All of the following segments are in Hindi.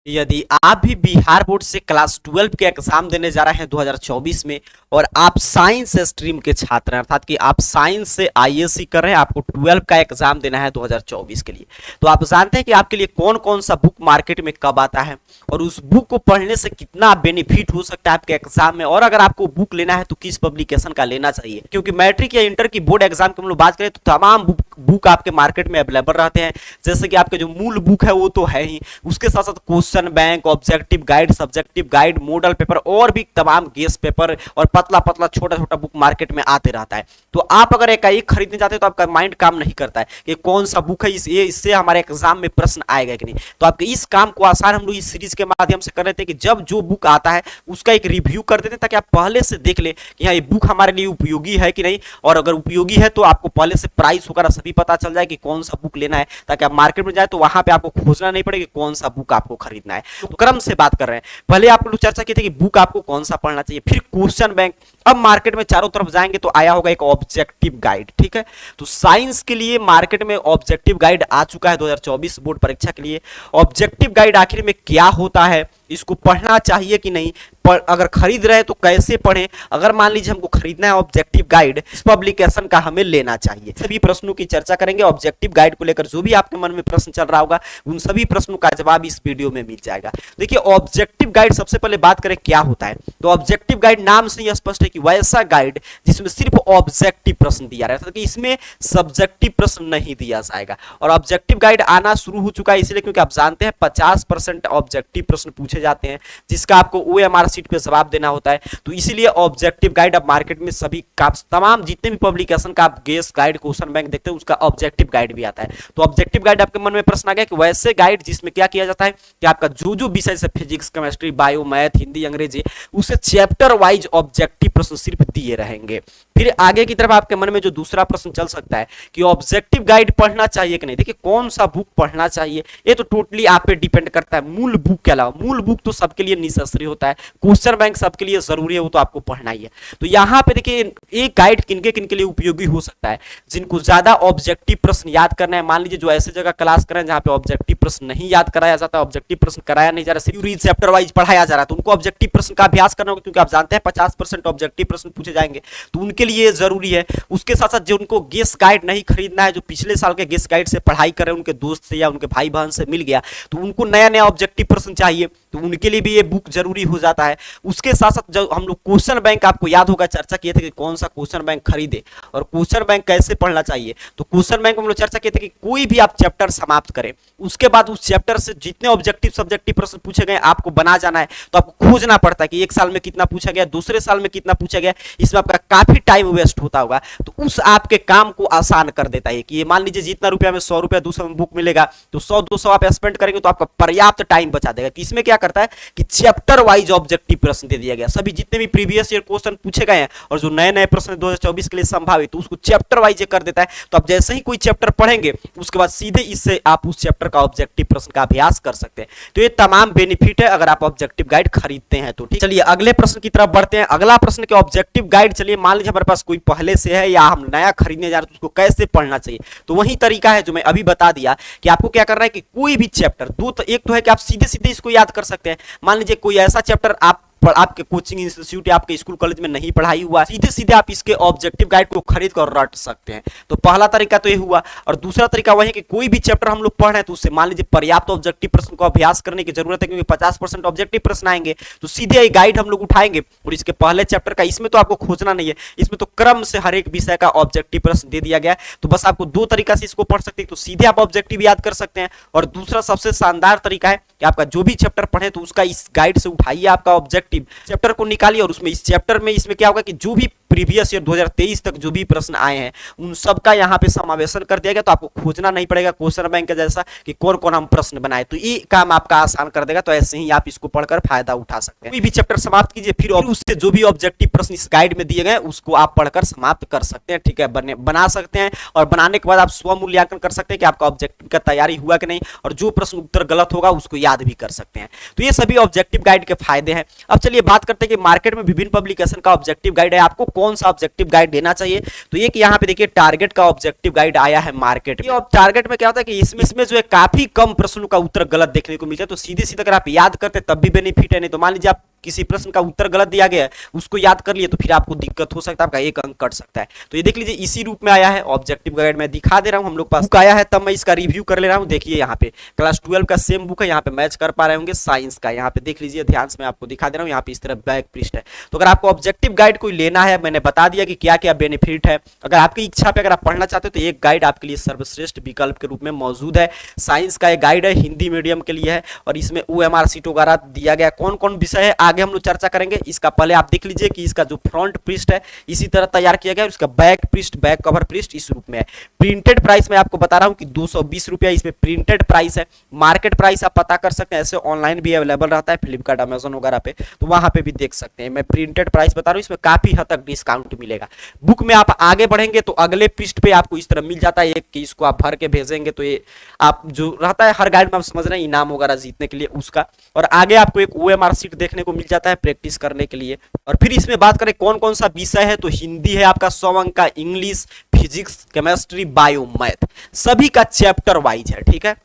यदि आप भी बिहार बोर्ड से क्लास 12 के एग्जाम देने जा रहे हैं 2024 में और आप साइंस स्ट्रीम के छात्र हैं, अर्थात कि आप साइंस से आईएससी कर रहे हैं, आपको 12 का एग्जाम देना है 2024 के लिए, तो आप जानते हैं कि आपके लिए कौन कौन सा बुक मार्केट में कब आता है और उस बुक को पढ़ने से कितना बेनिफिट हो सकता है आपके एग्जाम में, और अगर आपको बुक लेना है तो किस पब्लिकेशन का लेना चाहिए। क्योंकि मैट्रिक या इंटर की बोर्ड एग्जाम की हम लोग बात करें तो तमाम बुक आपके मार्केट में अवेलेबल रहते हैं। जैसे कि आपके जो मूल बुक है वो तो है ही, उसके साथ साथ question bank, objective guide, subjective guide, model paper और भी तमाम गेस्ट पेपर और पतला पतला छोटा छोटा बुक मार्केट में आते रहता है। तो आप अगर एक खरीदने जाते हैं तो आपका माइंड काम नहीं करता है कि कौन सा बुक है, इससे हमारे एग्जाम में प्रश्न आएगा कि नहीं। तो आपके इस काम को आसान हम लोग इस सीरीज के माध्यम से कर रहे थे कि जब जो बुक आता है उसका एक रिव्यू कर देते हैं ताकि आप पहले से देख ले कि हाँ ये बुक हमारे लिए उपयोगी है कि नहीं, और अगर उपयोगी है तो आपको पहले से प्राइस वगैरह सभी पता चल जाए कि कौन सा बुक लेना है, ताकि आप मार्केट में जाए तो वहां पे आपको खोजना नहीं पड़े कि कौन सा बुक आपको खरीदना है। तो क्रम से बात कर रहे हैं, पहले आप लोग चर्चा की थी कि बुक आपको कौन सा पढ़ना चाहिए, फिर क्वेश्चन बैंक। अब मार्केट में चारों तरफ जाएंगे तो आया होगा एक ऑब्जेक्टिव गाइड, ठीक है। तो साइंस के लिए मार्केट में ऑब्जेक्टिव गाइड आ चुका है 2024 बोर्ड परीक्षा के लिए। ऑब्जेक्टिव गाइड आखिर में क्या होता है, इसको पढ़ना चाहिए कि नहीं, अगर खरीद रहे तो कैसे पढ़ें, अगर मान लीजिए हमको खरीदना है ऑब्जेक्टिव गाइड, इस पब्लिकेशन का हमें लेना चाहिए, सभी प्रश्नों की चर्चा करेंगे। ऑब्जेक्टिव गाइड को लेकर जो भी आपके मन में प्रश्न चल रहा होगा उन सभी प्रश्नों का जवाब इस वीडियो में मिल जाएगा। देखिए ऑब्जेक्टिव गाइड सबसे पहले बात करें क्या होता है, तो ऑब्जेक्टिव गाइड नाम से ही स्पष्ट है कि वैसा गाइड जिसमें सिर्फ ऑब्जेक्टिव प्रश्न दिया रहता है, कि इसमें सब्जेक्टिव प्रश्न नहीं दिया जाएगा। और ऑब्जेक्टिव गाइड आना शुरू हो चुका है इसलिए क्योंकि आप जानते हैं 50% ऑब्जेक्टिव प्रश्न पूछे जाते हैं जिसका आपको ओएमआर सीट पे जवाब देना होता है। तो इसीलिए ऑब्जेक्टिव गाइड अब मार्केट में सभी का तमाम जितने भी पब्लिकेशन का आप गेस गाइड, क्वेश्चन बैंक देखते हैं उसका ऑब्जेक्टिव गाइड भी आता है। तो ऑब्जेक्टिव गाइड आपके मन में प्रश्न आ गया कि वैसे गाइड जिसमें क्या किया जाता है कि आपका जो जो विषय से physics, chemistry, bio, math, Hindi, अंग्रेजी, उसे चैप्टर वाइज ऑब्जेक्टिव प्रश्न सिर्फ दिए रहेंगे। फिर आगे की तरफ आपके मन में जो दूसरा प्रश्न चल सकता है कि ऑब्जेक्टिव गाइड पढ़ना चाहिए कि नहीं। देखिए कौन सा बुक पढ़ना चाहिए ये तो टोटली आप पे डिपेंड करता है, मूल बुक के अलावा। मूल बुक तो सबके लिए नेसेसरी होता है, क्वेश्चन बैंक सबके लिए जरूरी है, वो तो आपको पढ़ना ही है। तो यहाँ पे देखिए एक गाइड किनके किनके लिए उपयोगी हो सकता है, जिनको ज्यादा ऑब्जेक्टिव प्रश्न याद करना है। मान लीजिए जो ऐसे जगह क्लास करें जहाँ पे ऑब्जेक्टिव प्रश्न नहीं याद कराया जाता, ऑब्जेक्टिव प्रश्न कराया नहीं जा रहा, सिर्फ चैप्टर वाइज पढ़ाया जा रहा है, तो उनको ऑब्जेक्टिव प्रश्न का अभ्यास करना होगा, क्योंकि आप जानते हैं 50% ऑब्जेक्टिव प्रश्न पूछे जाएंगे, तो उनके लिए जरूरी है। उसके साथ साथ जो उनको गेस गाइड नहीं खरीदना है, जो पिछले साल के गेस गाइड से पढ़ाई कर रहे हैं, उनके दोस्त से या उनके भाई बहन से मिल गया, तो उनको नया नया ऑब्जेक्टिव प्रश्न चाहिए, तो उनके लिए भी ये बुक जरूरी हो जाता है। उसके साथ साथ जो हम लोग क्वेश्चन बैंक, आपको याद होगा चर्चा किए थे कि कौन सा क्वेश्चन बैंक खरीदे और क्वेश्चन बैंक कैसे पढ़ना चाहिए। तो क्वेश्चन बैंक में हम लोग चर्चा किए थे कि कोई भी आप चैप्टर समाप्त करें, उसके बाद उस चैप्टर से जितने ऑब्जेक्टिव सब्जेक्टिव प्रश्न पूछे गए आपको बना जाना है। तो आपको खोजना पड़ता है कि एक साल में कितना पूछा गया, दूसरे साल में कितना पूछा गया, इसमें आपका काफी टाइम वेस्ट होता होगा। तो उस आपके काम को आसान कर देता है कि ये मान लीजिए जितना रुपया में 100 रुपया 200 में बुक मिलेगा, तो 100-200 आप स्पेंड करेंगे तो आपका पर्याप्त टाइम बचा देगा। कि इसमें क्या करता है कि चैप्टर वाइज ऑब्जेक्टिव प्रश्न दे दिया गया, सभी जितने भी प्रीवियस ईयर क्वेश्चन पूछे गए हैं और जो नए नए प्रश्न 2024 के लिए संभावित, तो उसको चैप्टर वाइज कर देता है। तो आप जैसे ही कोई चैप्टर पढ़ेंगे उसके बाद सीधे इससे आप उस चैप्टर का ऑब्जेक्टिव प्रश्न का अभ्यास कर सकते हैं। तो ये तमाम बेनिफिट है अगर आप ऑब्जेक्टिव गाइड खरीदते हैं तो। ठीक, चलिए अगले प्रश्न की तरफ बढ़ते हैं। अगला प्रश्न के ऑब्जेक्टिव गाइड, चलिए मान लीजिए हमारे पास कोई पहले से है या हम नया खरीदने जा रहे हैं, तो उसको कैसे पढ़ना चाहिए। तो वही तरीका है जो मैं अभी बता दिया कि आपको क्या करना है कि कोई भी चैप्टर, एक तो है कि आप सीधे सीधे इसको याद कर सकते हैं। मान लीजिए कोई ऐसा चैप्टर आपके कोचिंग इंस्टीट्यूट या आपके स्कूल कॉलेज में नहीं पढ़ाई हुआ, सीधे सीधे आप इसके ऑब्जेक्टिव गाइड को खरीद कर रट सकते हैं। तो पहला तरीका तो ये हुआ। और दूसरा तरीका वही है कि कोई भी चैप्टर हम लोग पढ़ रहे हैं तो उससे मान लीजिए पर्याप्त ऑब्जेक्टिव प्रश्न को अभ्यास करने की जरूरत है, क्योंकि 50% ऑब्जेक्टिव प्रश्न आएंगे, तो सीधे ये गाइड हम लोग उठाएंगे और इसके पहले चैप्टर का, इसमें तो आपको खोजना नहीं है, इसमें तो क्रम से हर एक विषय का ऑब्जेक्टिव प्रश्न दे दिया गया है। तो बस आपको दो तरीका से इसको पढ़ सकते हैं, तो सीधे आप ऑब्जेक्टिव याद कर सकते हैं। और दूसरा सबसे शानदार तरीका है कि आपका जो भी चैप्टर पढ़े तो उसका इस गाइड से उठाइए आपका ऑब्जेक्टिव चैप्टर को निकालिए, और उसमें इस चैप्टर में इसमें क्या होगा कि जो भी प्रीवियस ईयर 2023 तक जो भी प्रश्न आए हैं उन सब का यहाँ पे समावेशन कर दिया गया। तो आपको खोजना नहीं पड़ेगा क्वेश्चन बैंक के जैसा कि कौन कौन हम प्रश्न बनाए, तो ये काम आपका आसान कर देगा। तो ऐसे ही आप इसको पढ़कर फायदा उठा सकते हैं। कोई भी चैप्टर समाप्त कीजिए, फिर उससे जो भी ऑब्जेक्टिव प्रश्न इस गाइड में दिए गए उसको आप पढ़कर समाप्त कर सकते हैं। ठीक है, बना सकते हैं, और बनाने के बाद आप स्व मूल्यांकन कर सकते हैं कि आपका ऑब्जेक्टिव का तैयारी हुआ कि नहीं, और जो प्रश्न उत्तर गलत होगा उसको याद भी कर सकते हैं। तो ये सभी ऑब्जेक्टिव गाइड के फायदे हैं। अब चलिए बात करते हैं कि मार्केट में विभिन्न पब्लिकेशन का ऑब्जेक्टिव गाइड है, आपको कौन सा ऑब्जेक्टिव गाइड देना चाहिए। तो ये कि यहाँ पे देखिए टारगेट का ऑब्जेक्टिव गाइड आया है मार्केट में। टारगेट में क्या होता है कि इसमें जो है काफी कम प्रश्नों का उत्तर गलत देखने को मिलता है, तो सीधे सीधे अगर आप याद करते तब भी बेनिफिट है, नहीं तो मान लीजिए आप किसी प्रश्न का उत्तर गलत दिया गया है उसको याद कर लिए तो फिर आपको दिक्कत हो सकता है, आपका एक अंक कट सकता है। तो ये देख लीजिए इसी रूप में आया है ऑब्जेक्टिव गाइड, मैं दिखा दे रहा हूं, हम लोग पास बुक आया है तब मैं इसका रिव्यू कर ले रहा हूं। देखिए यहाँ पे क्लास 12 का सेम बुक है, यहाँ पे मैच कर पा रहे होंगे साइंस का, यहाँ पे देख लीजिए ध्यान से मैं आपको दिखा दे रहा हूँ, यहाँ पे इस तरह बैक पृष्ठ है। तो अगर आपको ऑब्जेक्टिव गाइड कोई लेना है, मैंने बता दिया कि क्या क्या बेनिफिट है, अगर आपकी इच्छा पे अगर आप पढ़ना चाहते हो तो एक गाइड आपके लिए सर्वश्रेष्ठ विकल्प के रूप में मौजूद है। साइंस का एक गाइड है, हिंदी मीडियम के लिए है और इसमें OMR सीट वगैरह दिया गया, कौन कौन विषय है आगे हम लोग चर्चा करेंगे। इसका पहले आप देख लीजिए कि इसका जो फ्रंट पृष्ठ है इसी तरह तैयार किया गया है, इसका बैक पृष्ठ बैक कवर पृष्ठ इस रूप में है। प्रिंटेड प्राइस मैं आपको बता रहा हूं कि 220 रुपया इसमें प्रिंटेड प्राइस है। मार्केट प्राइस आप पता कर सकते हैं, ऐसे ऑनलाइन भी अवेलेबल रहता है फ्लिपकार्ट अमेजन वगैरह पे, तो वहां पे भी देख सकते हैं। मैं प्रिंटेड प्राइस बता रहा हूं, इसमें काफी हद तक डिस्काउंट मिलेगा। बुक में आप आगे बढ़ेंगे तो अगले पृष्ठ पे आपको इस तरह मिल जाता है एक कि इसको आप भर के भेजेंगे तो ये आप जो रहता है हर गाइड में आप समझ रहे हैं इनाम वगैरह जीतने के लिए उसका, और आगे आपको एक OMR सीट देखने को मिल जाता है प्रैक्टिस करने के लिए। और फिर इसमें बात करें कौन कौन सा विषय है, तो हिंदी है आपका 100 अंक का, English, physics, chemistry, bio, math, सभी का चैप्टर वाइज है। ठीक है,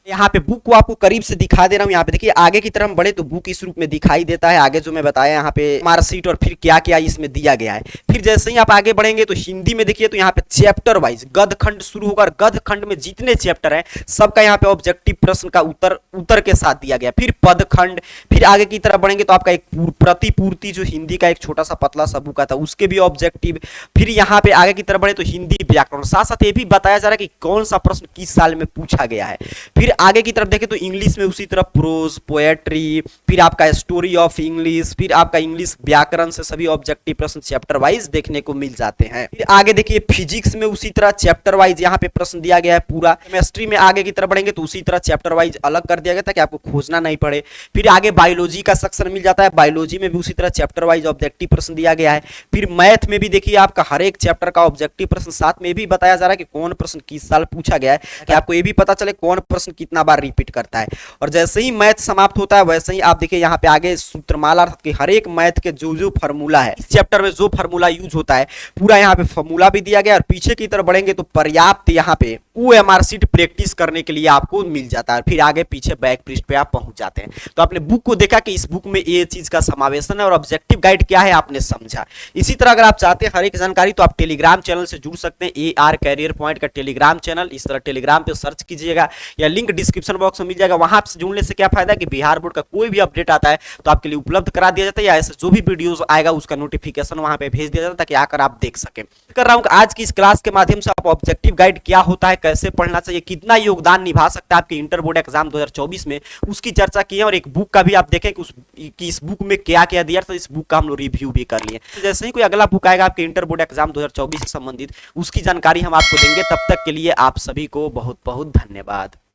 यहाँ पे बुक को आपको करीब से दिखा दे रहा हूँ। यहाँ पे देखिए आगे की तरफ बढ़े तो बुक इस रूप में दिखाई देता है, आगे जो मैं बताया यहाँ पे मार्कशीट और फिर क्या क्या इसमें दिया गया है। फिर जैसे ही आप आगे बढ़ेंगे तो हिंदी में देखिए तो यहाँ पे चैप्टर वाइज गद्य खंड शुरू होगा और गद्य खंड में जितने चैप्टर हैं सबका यहाँ पे ऑब्जेक्टिव प्रश्न का उत्तर के साथ दिया गया। फिर पद खंड, फिर आगे की तरफ बढ़ेंगे तो आपका एक प्रतिपूर्ति जो हिंदी का एक छोटा सा पतला सा बुक आता है उसके भी ऑब्जेक्टिव। फिर यहाँ पे आगे की तरफ बढ़े तो हिंदी व्याकरण, साथ साथ ये भी बताया जा रहा है कि कौन सा प्रश्न किस साल में पूछा गया है। फिर आगे की तरफ देखें तो इंग्लिश में उसी तरह प्रोज, पोएट्री, फिर आपका स्टोरी ऑफ इंग्लिश, फिर आपका इंग्लिश व्याकरण से सभी ऑब्जेक्टिव प्रश्न चैप्टर वाइज देखने को मिल जाते हैं। फिर आगे देखिए फिजिक्स में उसी तरह चैप्टर वाइज यहाँ पे प्रश्न दिया गया है पूरा। केमिस्ट्री में आगे की तरफ बढ़ेंगे तो उसी तरह चैप्टर वाइज अलग कर दिया गया ताकि आपको खोजना नहीं पड़े। फिर आगे बायोलॉजी का सेक्शन मिल जाता है, बायोलॉजी में भी उसी तरह चैप्टर वाइज ऑब्जेक्टिव प्रश्न दिया गया है। फिर मैथ में भी देखिए आपका हर एक चैप्टर का ऑब्जेक्टिव प्रश्न साथ में भी बताया जा रहा है कि कौन प्रश्न किस साल पूछा गया है, कि आपको ये भी पता चले कौन प्रश्न कितना बार रिपीट करता है। और जैसे ही मैथ समाप्त होता है वैसे ही आप देखिए यहाँ पे आगे सूत्रमाला के हर एक मैथ के जो जो फार्मूला है इस चैप्टर में जो फार्मूला यूज होता है पूरा यहाँ पे फार्मूला भी दिया गया। और पीछे की तरफ बढ़ेंगे तो पर्याप्त यहाँ पे OMR सीट प्रैक्टिस करने के लिए आपको मिल जाता है। फिर आगे पीछे बैक पृष्ठ पे आप पहुंच जाते हैं। तो आपने बुक को देखा कि इस बुक में ये चीज का समावेशन है और ऑब्जेक्टिव गाइड क्या है आपने समझा। इसी तरह अगर आप चाहते हैं हर एक जानकारी तो आप टेलीग्राम चैनल से जुड़ सकते हैं, AR कैरियर पॉइंट का टेलीग्राम चैनल, इस तरह टेलीग्राम पे सर्च कीजिएगा या लिंक डिस्क्रिप्शन बॉक्स में मिल जाएगा। वहां से जुड़ने से क्या फायदा है कि बिहार बोर्ड का कोई भी अपडेट आता है तो आपके लिए उपलब्ध करा दिया जाता है, या ऐसे जो भी वीडियोस आएगा उसका नोटिफिकेशन वहां पे भेज दिया जाता है ताकि आकर आप देख सकें। कर रहा हूं आज की इस क्लास के माध्यम से आप ऑब्जेक्टिव गाइड क्या होता है, कैसे पढ़ना चाहिए, कितना योगदान निभा सकता है आपके इंटर बोर्ड एग्जाम 2024 में, उसकी चर्चा की है। और एक बुक का भी आप देखें कि इस बुक में क्या क्या दिया था, इस बुक का हम लोग रिव्यू भी कर लिए। तो जैसे ही कोई अगला बुक आएगा आपके इंटर बोर्ड एग्जाम 2024 से संबंधित उसकी जानकारी हम आपको देंगे। तब तक के लिए आप सभी को बहुत बहुत धन्यवाद।